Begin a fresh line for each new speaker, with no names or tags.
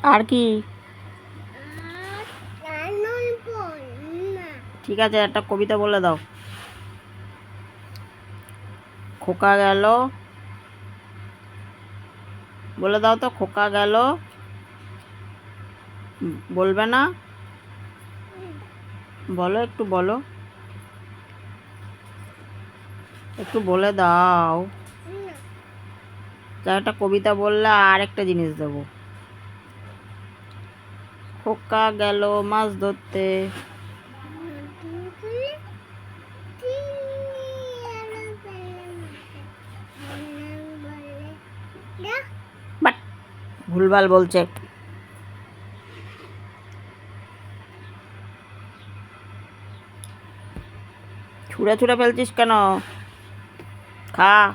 আর কি? ঠিক আছে, একটা কবিতা বলে দাও। খোকা গেল, বলে দাও তো। খোকা গেল, বলবে না? বলো, একটু বলো, একটু বলে দাও। যা, একটা কবিতা বললে আর একটা জিনিস দেবো। খোকা গেল মাছ ধরতে। বাট, ভুলভাল বলছে। ছুঁড়ে ছুঁড়ে ফেলছিস কেন? খা।